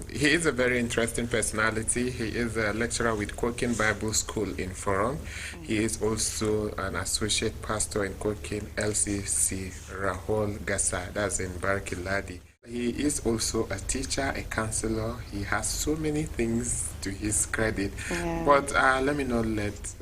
He is a very interesting personality. He is a lecturer with Kokin Bible School in Forum. He is also an associate pastor in Kokin LCC Rahul Gasa, that's in Barkiladi. He is also a teacher, a counselor. He has so many things to his credit. Yeah. But let me not let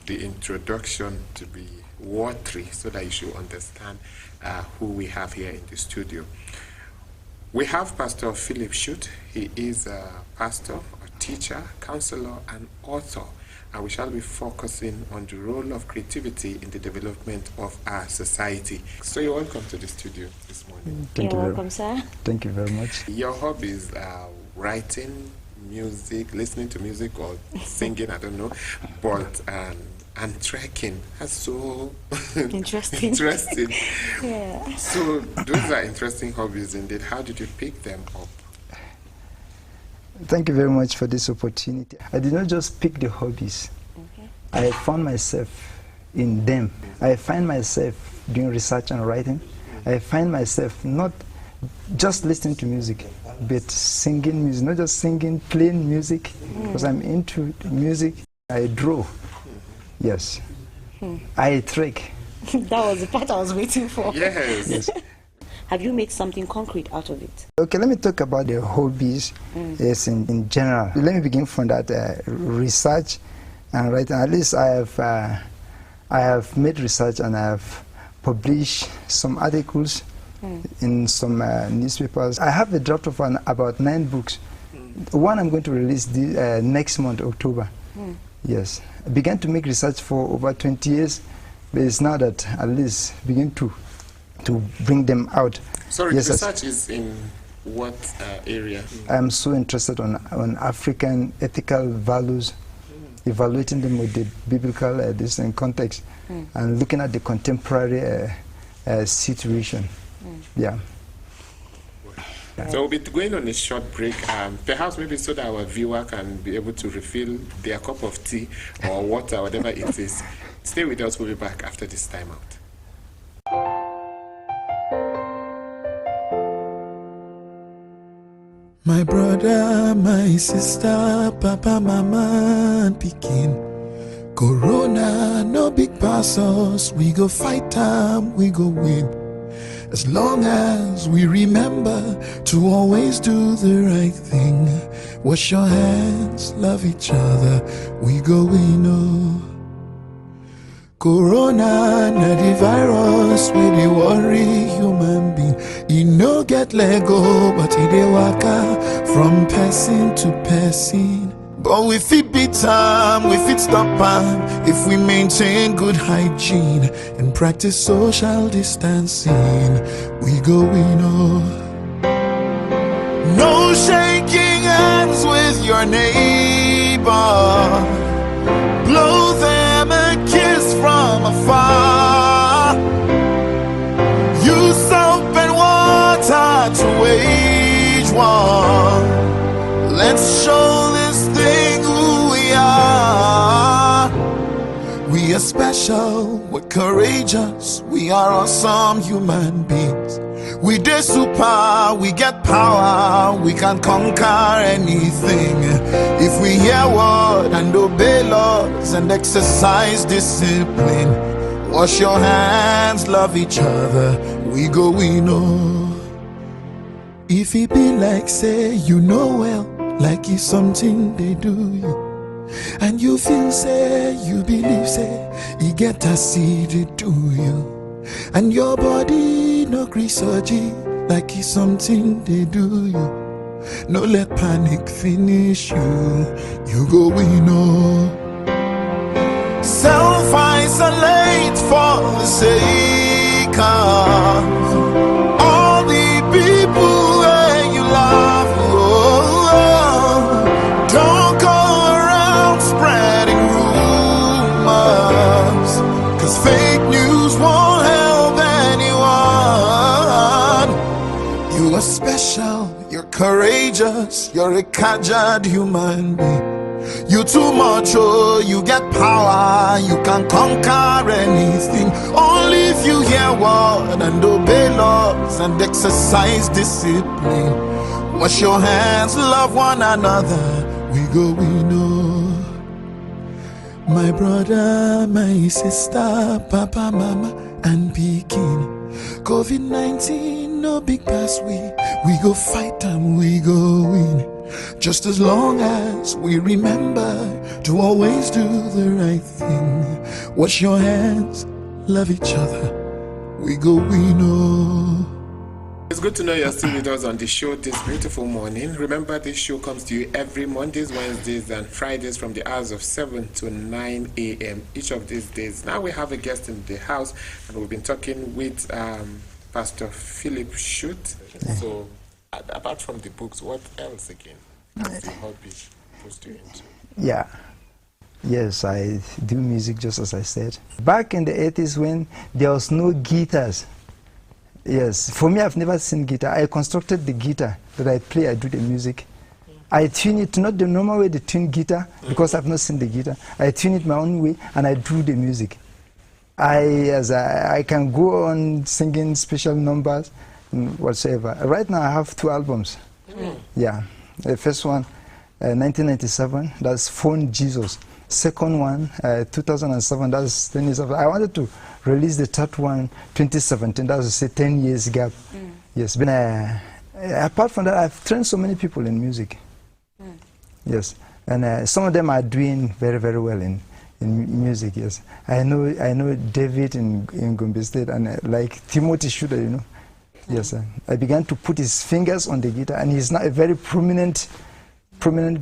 the introduction to be watery so that you should understand who we have here in the studio. We have Pastor Philip Schutt. He is a pastor, a teacher, counselor, and author. And we shall be focusing on the role of creativity in the development of our society. So you're welcome to the studio this morning. You're welcome, sir. Thank you very much. Your hobbies are writing, music, listening to music, or singing, I don't know, but and trekking. That's so interesting. Yeah. So those are interesting hobbies indeed. How did you pick them up? Thank you very much for this opportunity. I did not just pick the hobbies. Okay. I found myself in them. I find myself doing research and writing. I find myself not just listening to music, but singing music, not just singing, playing music, because I'm into music. I draw. Yes. I trek. That was the part I was waiting for. Yes. Have you made something concrete out of it? Okay, let me talk about the hobbies yes, in general. Let me begin from that research and writing. At least I have made research and I have published some articles in some newspapers. I have a draft of about 9 books. One I'm going to release next month, October. Yes. I began to make research for over 20 years, but it's now that at least begin to bring them out. Sorry, yes, research is in what area? I'm so interested on African ethical values, evaluating them with the biblical context, and looking at the contemporary situation. Yeah. So we'll be going on a short break, perhaps maybe so that our viewer can be able to refill their cup of tea or water, whatever it is. Stay with us, we'll be back after this time out. My brother, my sister, papa, mama, and pikin. Corona, no big pass us. We go fight time, we go win. As long as we remember to always do the right thing. Wash your hands, love each other, we go win. Oh. Corona, na the virus, we dey worry human being. E no get Lego, but e dey waka from person to person. But we fit beat time, we fit stop am if we maintain good hygiene and practice social distancing. We go win. No shaking hands with your neighbor. Blow them a kiss from afar. Use soap and water to wage war. Let's show this thing who we are. We are special, we're courageous, we are awesome human beings. We dey super, we get power, we can conquer anything. If we hear word and obey laws and exercise discipline. Wash your hands, love each other, we go win. If it be like say you know well, like it's something they do you, and you feel say, you believe say, you get to see they do you, and your body no grisogy, like it's something they do you. No let panic finish you, you go win. Self-isolate for the sake of all the people that you love. Don't go around spreading rumors, 'cause fake news won't help anyone. You are special, you're courageous, you're a caged human being. You too much, oh, you get power, you can conquer anything. Only if you hear word and obey laws and exercise discipline. Wash your hands, love one another. We go, we know. My brother, my sister, papa, mama, and Pekin. COVID-19, no big pass, we go fight and we go win. Just as long as we remember to always do the right thing. Wash your hands, love each other. We go, we know. It's good to know you're still with us on the show this beautiful morning. Remember, this show comes to you every Mondays, Wednesdays, and Fridays from the hours of 7 to 9 a.m. each of these days. Now we have a guest in the house, and we've been talking with Pastor Philip Schutt. Yeah. So, apart from the books, what else again? What's the hobby pushed you into? Yeah. Yes, I do music just as I said. Back in the 80s when there was no guitars. Yes, for me, I've never seen guitar. I constructed the guitar that I play, I do the music. I tune it, not the normal way they tune guitar, because I've not seen the guitar. I tune it my own way, and I do the music. I can go on singing special numbers, whatsoever. Right now, I have 2 albums. Yeah, the first one, 1997, that's Phone Jesus. Second one, 2007, that's 10 years after. I wanted to release the third one, 2017, that was a 10 years gap. Yes, but apart from that, I've trained so many people in music. Yes, and some of them are doing very, very well in music, yes. I know David in Gombe State, and like Timothy Shooter, you know. Yes, I began to put his fingers on the guitar, and he's now a very prominent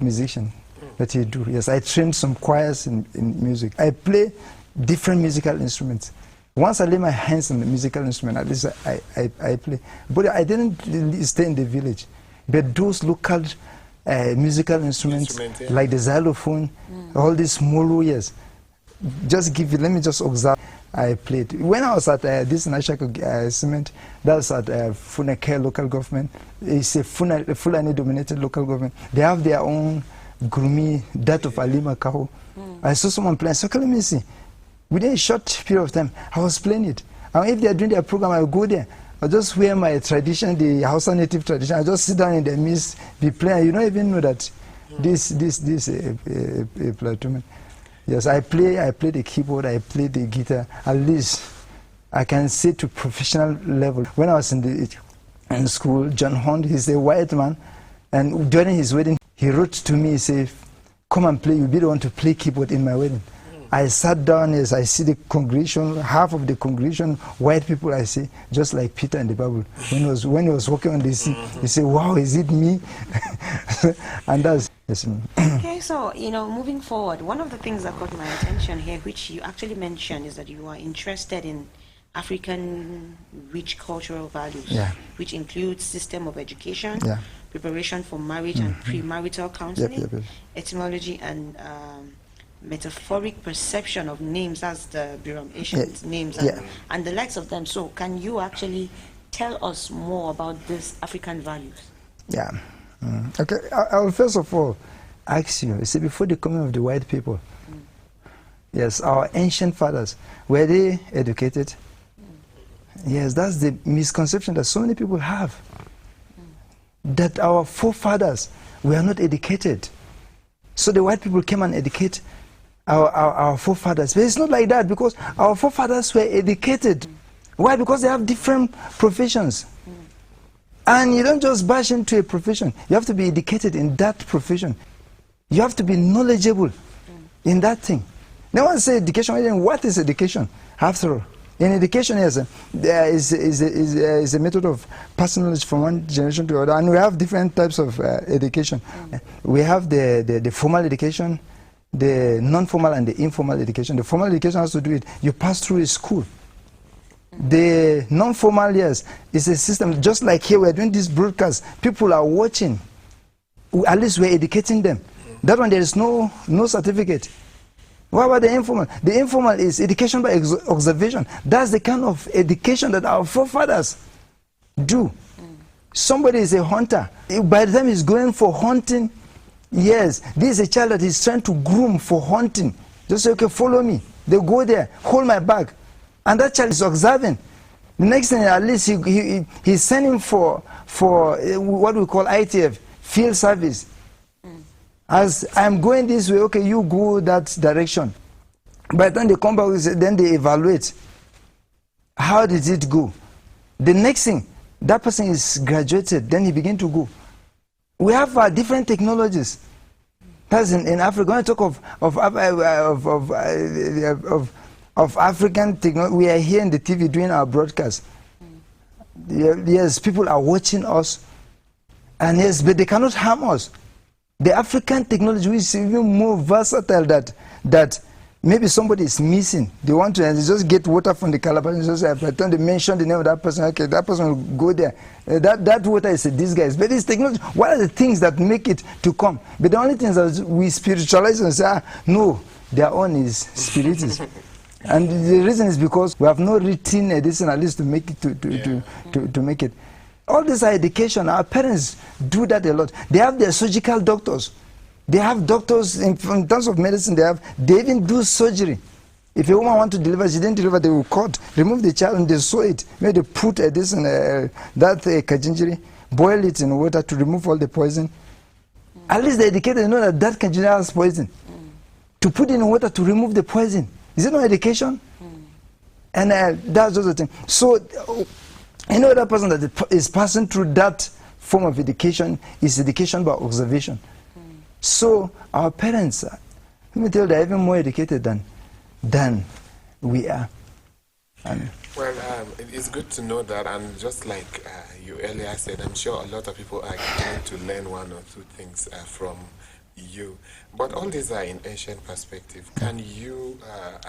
musician. That you do. Yes, I trained some choirs in music. I play different musical instruments. Once I lay my hands on the musical instrument, at least I play. But I didn't stay in the village. But those local musical instruments, yeah. like the xylophone, all these molo, yes. Let me just observe. I played. When I was at this national cement, that was at Funake local government. It's a Fulani-dominated local government. They have their own Gurumi, that of Alima Kaho. I saw someone playing, so let me see. Within a short period of time, I was playing it. And if they are doing their program, I will go there. I'll just wear my tradition, the Hausa native tradition. I'll just sit down in the midst, be playing. You don't even know that this a platoon. Yes, I play the keyboard, I play the guitar. At least I can say to professional level. When I was in school, John Hunt, he's a white man, and during his wedding, he wrote to me, he said, come and play, you'll be the one to play keyboard in my wedding. I sat down, as I see the congregation, half of the congregation, white people, I see, just like Peter in the Bible. When he was walking on the sea, he said, wow, is it me? And that's, yes. Okay, so, moving forward, one of the things that caught my attention here, which you actually mentioned, is that you are interested in African rich cultural values, yeah. which includes system of education, yeah. preparation for marriage and premarital counseling, Yep. etymology and metaphoric perception of names, as the Beroms ancient names and the likes of them. So can you actually tell us more about these African values? Yeah. Okay, I will first of all ask you, see, before the coming of the white people, yes, our ancient fathers, were they educated? Yes, that's the misconception that so many people have. That our forefathers were not educated. So the white people came and educate our forefathers. But it's not like that, because our forefathers were educated. Why? Because they have different professions. And you don't just bash into a profession. You have to be educated in that profession. You have to be knowledgeable in that thing. No one says education. What is education? After all, in education, yes, there is a method of passing knowledge from one generation to another, and we have different types of education. We have the formal education, the non-formal and the informal education. The formal education has to do with you pass through a school. The non-formal, yes, is a system, just like here we're doing this broadcast. People are watching. At least we're educating them. That one, there is no certificate. What about the informal? The informal is education by observation. That's the kind of education that our forefathers do. Somebody is a hunter. By the time he's going for hunting, yes, this is a child that is trying to groom for hunting. Just say, okay, follow me. They go there, hold my bag. And that child is observing. The next thing, at least he's sending for what we call ITF, field service. As I'm going this way, okay, you go that direction. By the time they come back, then they evaluate. How did it go? The next thing, that person is graduated, then he begin to go. We have different technologies. That's in Africa. When I talk of African technology, we are here in the TV doing our broadcast. Yes, people are watching us, and yes, but they cannot harm us. The African technology is even more versatile that maybe somebody is missing. They want to just get water from the calabash and just by the time they mention the name of that person, okay, that person will go there. That water is this guy's. But this technology, what are the things that make it to come? But the only things that we spiritualize and say, no, their own is spiritism. And the reason is because we have no written edition at least to make it to make it. All this are education. Our parents do that a lot. They have their surgical doctors. They have doctors in terms of medicine. They even do surgery. If a woman wants to deliver, she didn't deliver, they will cut, remove the child, and they sew it. Maybe they put this in kajinjiri, boil it in water to remove all the poison. At least the educated know that kajinjiri has poison. To put it in water to remove the poison. Is it not education? And that's just the thing. So, any other person that is passing through that form of education is education by observation. So our parents, let me tell you, they're even more educated than we are. Well, it's good to know that, and just like you earlier said, I'm sure a lot of people are going to learn one or two things from you. But all these are in ancient perspective. Can you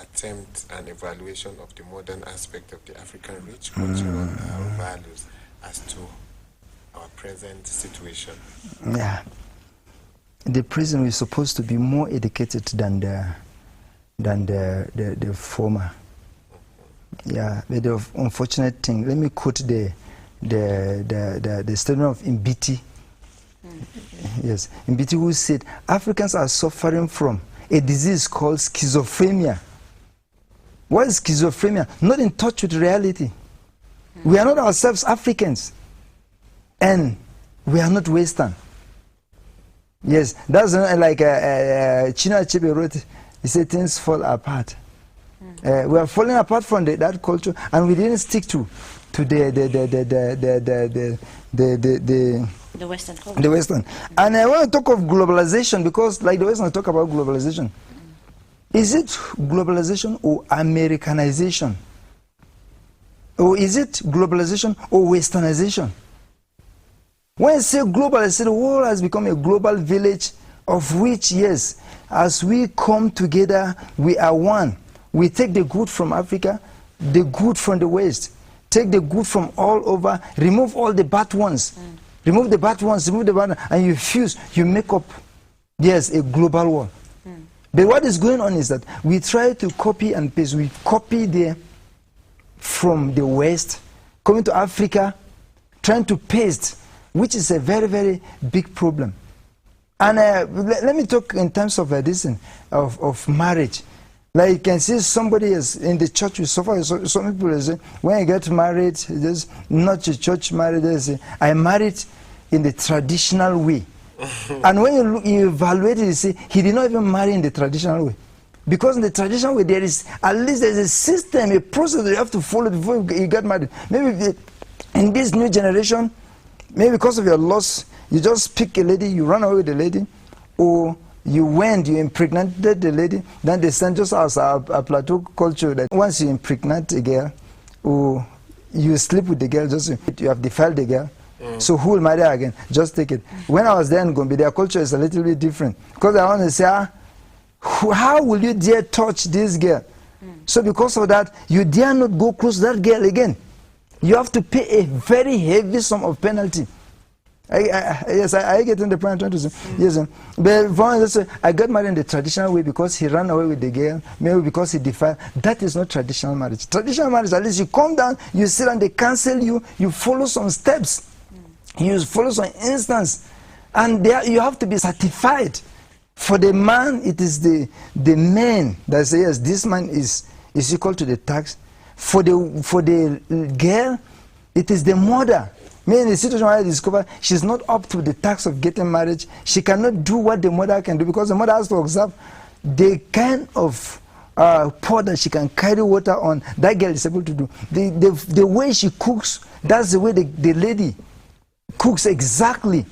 attempt an evaluation of the modern aspect of the African rich cultural values as to our present situation? Yeah. The prison is supposed to be more educated than the former. Yeah, but the unfortunate thing, let me quote the statement of Mbiti. Yes, Mbiti, who said Africans are suffering from a disease called schizophrenia. What is schizophrenia? Not in touch with reality. We are not ourselves Africans, and we are not Western. Yes, that's like Chino Achebe wrote. He said things fall apart. We are falling apart from that culture, and we didn't stick to the Western culture. The Western. And I want to talk of globalization because, like the Western talk about globalization. Is it globalization or Americanization? Or is it globalization or Westernization? When I say global, I say the world has become a global village of which, yes, as we come together, we are one. We take the good from Africa, the good from the West, take the good from all over, remove all the bad ones. Remove the bad ones, remove the bad ones, and you fuse, you make up, yes, a global world. But what is going on is that we try to copy and paste. We copy there from the West, coming to Africa, trying to paste, which is a very, very big problem. And let me talk in terms of of marriage. Like you can see somebody is in the church, we suffer. Some people say, when you get married, there's not a church marriage, they say, I married in the traditional way. And when you evaluate it, you see, he did not even marry in the traditional way. Because in the traditional way, there is, at least there's a system, a process that you have to follow before you get married. Maybe in this new generation, maybe because of your loss, you just pick a lady, you run away with the lady, or you went, you impregnated the lady, then they send just as a plateau culture that once you impregnate a girl, or you sleep with the girl, just you have defiled the girl, so who will marry her again? Just take it. When I was there in Gombe, their culture is a little bit different. Because I want to say, how will you dare touch this girl? So because of that, you dare not go close to that girl again. You have to pay a very heavy sum of penalty. Yes, I get in the point. Yes, but for instance, I got married in the traditional way because he ran away with the girl, maybe because he defiled. That is not traditional marriage. Traditional marriage, at least you come down, you sit and they cancel you, you follow some steps, you follow some instance, and there you have to be certified. For the man, it is the man that says, yes, this man is equal to the tax. For the girl, it is the mother. Me in the situation where I discover she's not up to the task of getting married. She cannot do what the mother can do because the mother has to observe the kind of pot that she can carry water on. That girl is able to do. The way she cooks, that's the way the lady cooks exactly.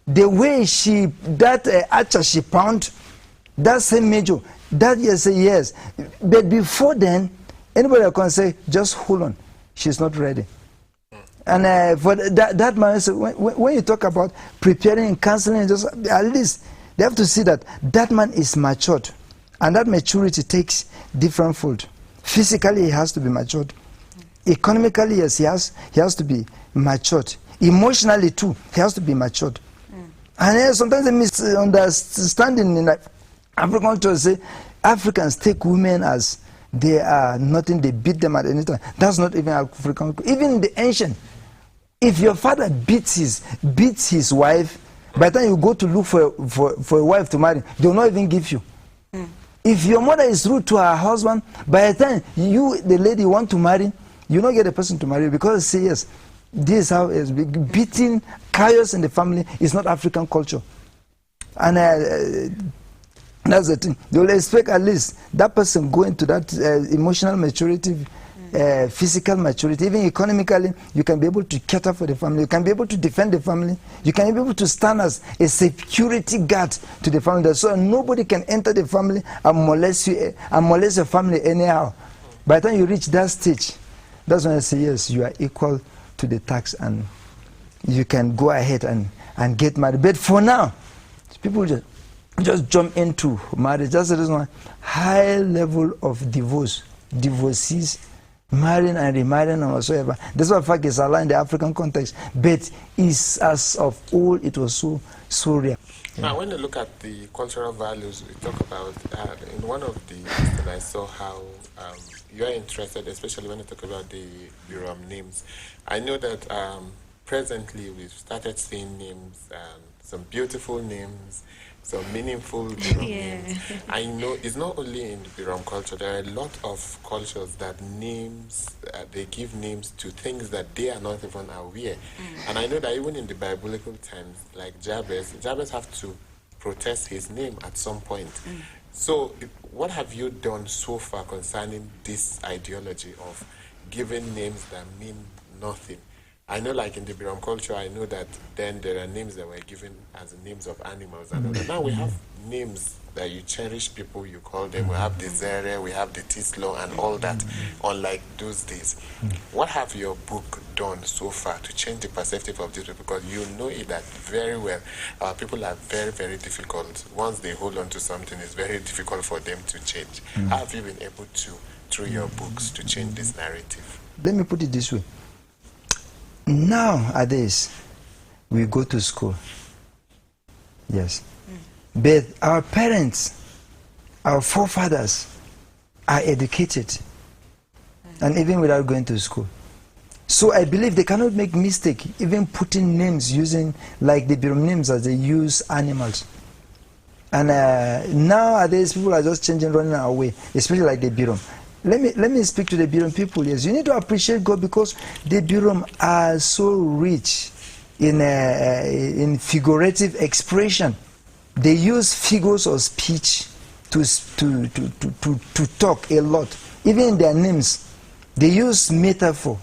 The way archer she pound, that same major, that you say yes. But before then, anybody can say, just hold on, she's not ready. And for that man, when you talk about preparing and counseling, just at least they have to see that that man is matured. And that maturity takes different fold. Physically, he has to be matured. Economically, yes, he has to be matured. Emotionally, too, he has to be matured. And sometimes a misunderstanding in African culture say Africans take women as they are nothing, they beat them at any time. That's not even African. Even in the ancient, if your father beats his wife, by the time you go to look for a wife to marry, they will not even give you. If your mother is rude to her husband, by the time you, the lady, want to marry, you don't get a person to marry because say yes, this is how it's beating chaos in the family is not African culture. And that's the thing. They will expect at least that person go into that emotional maturity, physical maturity, even economically, you can be able to cater for the family, you can be able to defend the family, you can be able to stand as a security guard to the family, so nobody can enter the family and molest you, and molest your family anyhow. By the time you reach that stage, that's when I say yes, you are equal to the tax and you can go ahead and get married. But for now, people just jump into marriage. That's the reason why high level of divorcees, marrying and remarrying and whatsoever. This is fact is allowed in the African context, but is as of old it was so rare. Now, when you look at the cultural values we talk about, in one of the things I saw how you are interested, especially when you talk about the Beroms names. I know that presently we've started seeing names, some beautiful names, some meaningful Beroms names. I know it's not only in the Beroms culture, there are a lot of cultures that names, they give names to things that they are not even aware. And I know that even in the biblical times, like Jabez have to protest his name at some point. So what have you done so far concerning this ideology of giving names that mean nothing? I know, like in the Beroms culture, I know that then there are names that were given as the names of animals. And now we have names that you cherish people, you call them. We have the Zere, we have the Tislo, and all that, unlike those days. What have your book done so far to change the perspective of this? Because you know it that very well. People are very, very difficult. Once they hold on to something, it's very difficult for them to change. How have you been able to, through your books, to change this narrative? Let me put it this way. Nowadays, we go to school. Yes. But our parents, our forefathers are educated. And even without going to school. So I believe they cannot make mistake, even putting names using like the Beroms names as they use animals. And nowadays, people are just changing, running away, especially like the Beroms. Let me speak to the Beroms people. Yes, you need to appreciate God because the Beroms are so rich in figurative expression. They use figures of speech to talk a lot. Even in their names, they use metaphor.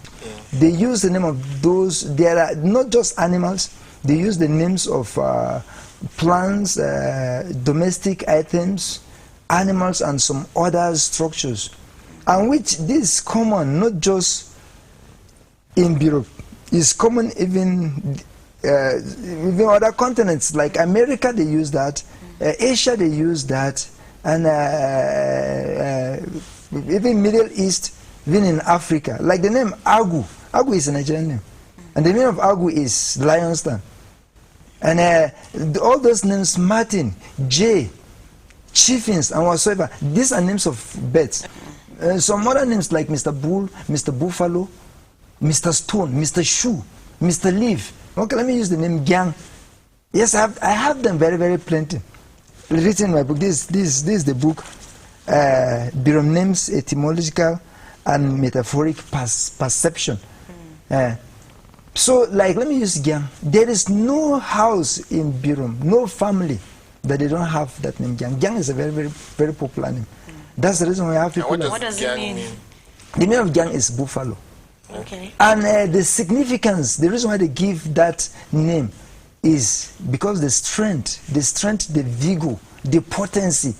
They use the name of those. There are not just animals. They use the names of plants, domestic items, animals, and some other structures. And which this is common, not just in Europe, it's common even within other continents, like America they use that, Asia they use that, and even Middle East, even in Africa. Like the name Agu, Agu is a Nigerian name, and the name of Agu is Lionstown. And all those names, Martin, Jay, Chiefins, and whatsoever, these are names of birds. Some other names like Mr. Bull, Mr. Buffalo, Mr. Stone, Mr. Shoe, Mr. Leaf. Okay, let me use the name Gang. Yes, I have them very, very plenty. Written in my book. This is the book, Beroms Names, Etymological and metaphoric perception. So, like, let me use Gyang. There is no house in Berom, no family that they don't have that name Gyang. Gyang is a very, very, very popular name. That's the reason we have people. What does it mean? The meaning of Gyang is buffalo. Okay. And the significance, the reason why they give that name is because the strength, the vigor, the potency.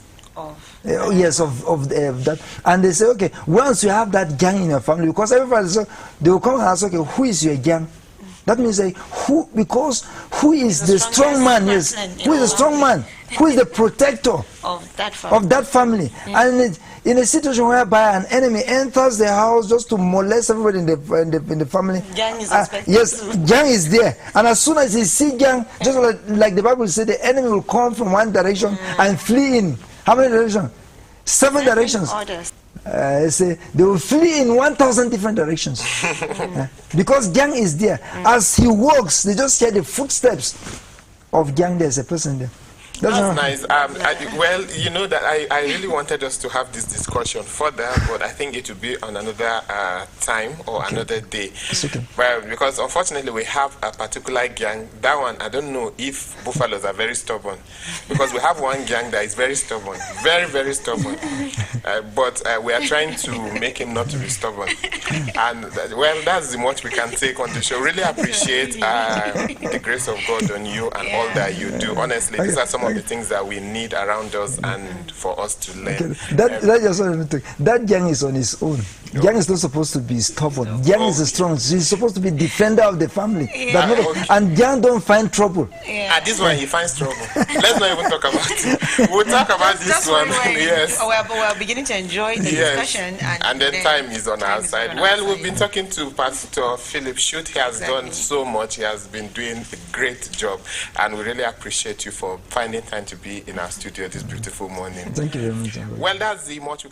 Yes, of that. And they say, okay, once you have that gang in your family, because everybody, so they will come and ask, okay, who is your gang? That means who is the strong man? Yes, who is the strong man? Who is the protector of that family? And in a situation whereby an enemy enters the house just to molest everybody in the family, Gang is yes, Gang is there. And as soon as he sees Gang, just like the Bible said, the enemy will come from one direction and flee in. How many directions? 7 directions. Say they will flee in 1,000 different directions. Because Gang is there. As he walks, they just hear the footsteps of Gang. There's a person there. That's nice. Well, you know that I really wanted us to have this discussion further, but I think it will be on another time or another day. Well, because unfortunately we have a particular gang. That one, I don't know if buffaloes are very stubborn, because we have one gang that is very stubborn, very, very stubborn. But we are trying to make him not to be stubborn. And well, that's the much we can take on the show. Really appreciate the grace of God on you and all that you do. Honestly, these are some of the things that we need around us and for us to learn. That Gang is on his own. Gang is not supposed to be stubborn. Gang is strong. He's supposed to be defender of the family. And Gang don't find trouble. This one he finds trouble. Let's not even talk about it. We'll talk about this one. Yes. We're beginning to enjoy the discussion. And then time is on our side. Well, we've been talking to Pastor Philip Schutt. He has done so much. He has been doing a great job. And we really appreciate you for finding time to be in our studio this beautiful morning. Thank you very much. Well, that's the much we can